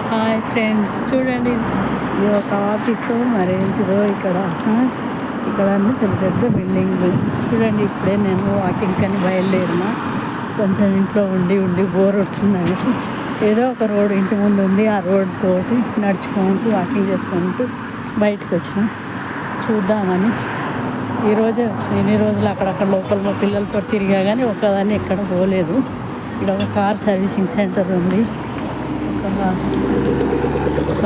Hi friends, చూడండి ఇది ఒక ఆఫీసు మరేంటిదో ఇక్కడ అన్ని పెద్ద పెద్ద బిల్డింగ్లు. చూడండి, ఇప్పుడే నేను వాకింగ్ అని బయలుదేరిన. కొంచెం ఇంట్లో ఉండి బోర్ వస్తుంది అనేసి ఏదో ఒక రోడ్ ఇంటి ముందు ఉంది, ఆ రోడ్ తోటి నడుచుకుంటూ వాకింగ్ చేసుకుంటూ బయటకు వచ్చిన చూద్దామని. ఈరోజే వచ్చిన. ఎన్ని రోజులు అక్కడక్కడ లోపల మా పిల్లలతో తిరిగా కానీ ఒక్కదాన్ని ఎక్కడ పోలేదు. ఇక్కడ ఒక కార్ సర్వీసింగ్ సెంటర్ ఉంది. ఒక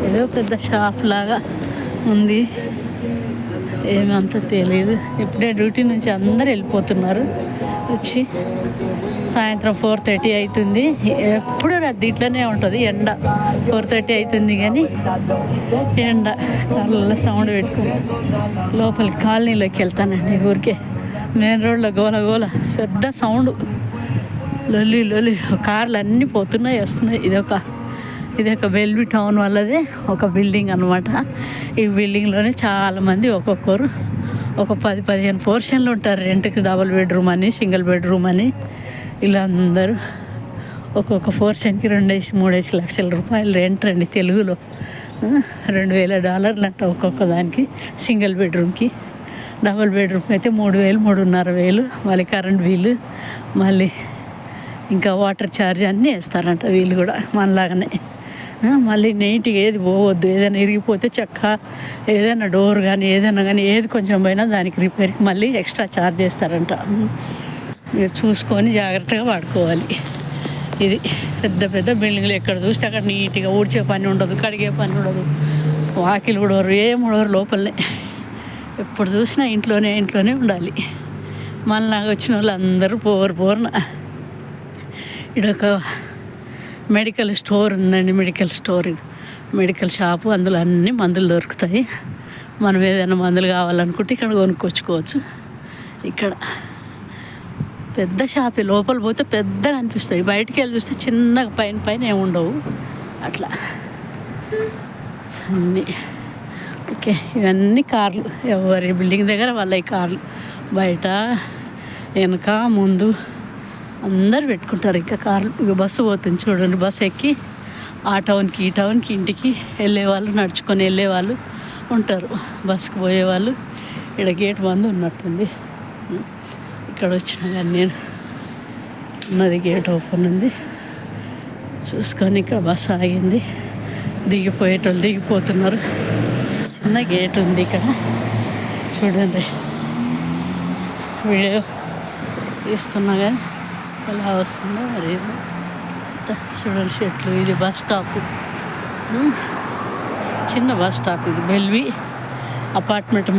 ఏదో పెద్ద షాప్ లాగా ఉంది, ఏమంతా తెలియదు. ఇప్పుడే డ్యూటీ నుంచి అందరు వెళ్ళిపోతున్నారు. వచ్చి సాయంత్రం 4:30 అవుతుంది. ఎప్పుడు దీంట్లోనే ఉంటుంది ఎండ. 4:30 అవుతుంది కానీ ఎండ కాళ్ళ సౌండ్ పెట్టుకుని లోపలికి కాలనీలోకి వెళ్తానండి. ఊరికే మెయిన్ రోడ్లో గోల పెద్ద సౌండ్, లొల్లి కార్లు అన్నీ పోతున్నాయి వస్తున్నాయి. ఇది ఒక బెల్వి టౌన్ వాళ్ళదే ఒక బిల్డింగ్ అనమాట. ఈ బిల్డింగ్లోనే చాలామంది ఒక్కొక్కరు ఒక 10-15 పోర్షన్లు ఉంటారు. రెంట్కి డబుల్ బెడ్రూమ్ అని, సింగిల్ బెడ్రూమ్ అని. ఇలా అందరూ ఒక్కొక్క పోర్షన్కి 2-3 లక్షల రూపాయలు రెంట్ అండి. తెలుగులో $2,000 అంట ఒక్కొక్క దానికి. సింగిల్ బెడ్రూమ్కి. డబుల్ బెడ్రూమ్ అయితే 3,000-3,500. మళ్ళీ కరెంట్ బిల్లు, మళ్ళీ ఇంకా వాటర్ ఛార్జ్ అన్నీ వేస్తారంట వీళ్ళు కూడా మనలాగానే. మళ్ళీ నీట్గా ఏది పోవద్దు, ఏదైనా ఇరిగిపోతే చెక్క, ఏదైనా డోర్ కానీ ఏదైనా కానీ ఏది కొంచెం పోయినా దానికి రిపేర్కి మళ్ళీ ఎక్స్ట్రా ఛార్జ్ చేస్తారంట. మీరు చూసుకొని జాగ్రత్తగా వాడుకోవాలి. ఇది పెద్ద పెద్ద బిల్డింగ్లు ఎక్కడ చూస్తే అక్కడ నీట్గా ఊడ్చే పని ఉండదు, కడిగే పని ఉండదు, వాకిలు ఉడవరు, ఏం ఉడవరు లోపలనే. ఎప్పుడు చూసినా ఇంట్లోనే ఉండాలి. మనలాగా వచ్చిన వాళ్ళు అందరూ పోరున. ఇడొక మెడికల్ స్టోర్ ఉందండి. Medical shop. అందులో అన్ని మందులు దొరుకుతాయి. మనం ఏదైనా మందులు కావాలనుకుంటే ఇక్కడ కొనుక్కొచ్చుకోవచ్చు. ఇక్కడ పెద్ద షాపే. లోపల పోతే పెద్దగా అనిపిస్తాయి, బయటికి వెళ్ళి చూస్తే చిన్నగా పైన ఏమి ఉండవు అట్లా అన్నీ. ఓకే, ఇవన్నీ కార్లు. ఎవరి బిల్డింగ్ దగ్గర వాళ్ళ కార్లు. బయట వెనక ముందు అందరు పెట్టుకుంటారు ఇంకా కార్లు. ఇక బస్సు పోతుంది చూడండి. బస్సు ఎక్కి ఆ టౌన్కి ఈ టౌన్కి ఇంటికి వెళ్ళేవాళ్ళు, నడుచుకొని వెళ్ళేవాళ్ళు ఉంటారు. బస్సుకు పోయేవాళ్ళు. ఇక్కడ గేట్ బంద్ ఉన్నట్టుంది. ఇక్కడ వచ్చినా కానీ నేను ఉన్నది, గేట్ ఓపెన్ ఉంది. చూసుకొని ఇక్కడ బస్సు ఆగింది. దిగిపోయేటోళ్ళు దిగిపోతున్నారు. చిన్న గేట్ ఉంది ఇక్కడ. చూడండి, వీడియో తీస్తున్నా కానీ ఎలా వస్తుందో మరి. చూడండి చెట్లు. ఇది బస్ స్టాప్, చిన్న బస్ స్టాప్. ఇది బెల్వి అపార్ట్మెంట్,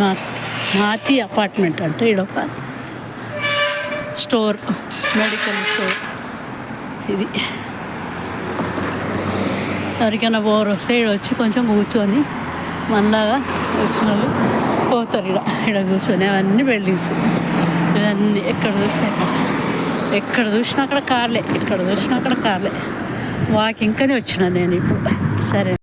మాతి అపార్ట్మెంట్ అంటే. ఇడొక స్టోర్, మెడికల్ స్టోర్. ఇది ఎవరికైనా బోర్ వస్తే ఇక్కడ వచ్చి కొంచెం కూర్చొని మనలాగా వచ్చిన వాళ్ళు పోతారు. ఇక్కడ కూర్చొని. అవన్నీ బిల్డింగ్స్. ఇవన్నీ ఎక్కడ చూసినా అక్కడ కార్లే. వాకింగ్ అని వచ్చిన నేను ఇప్పుడు. సరే.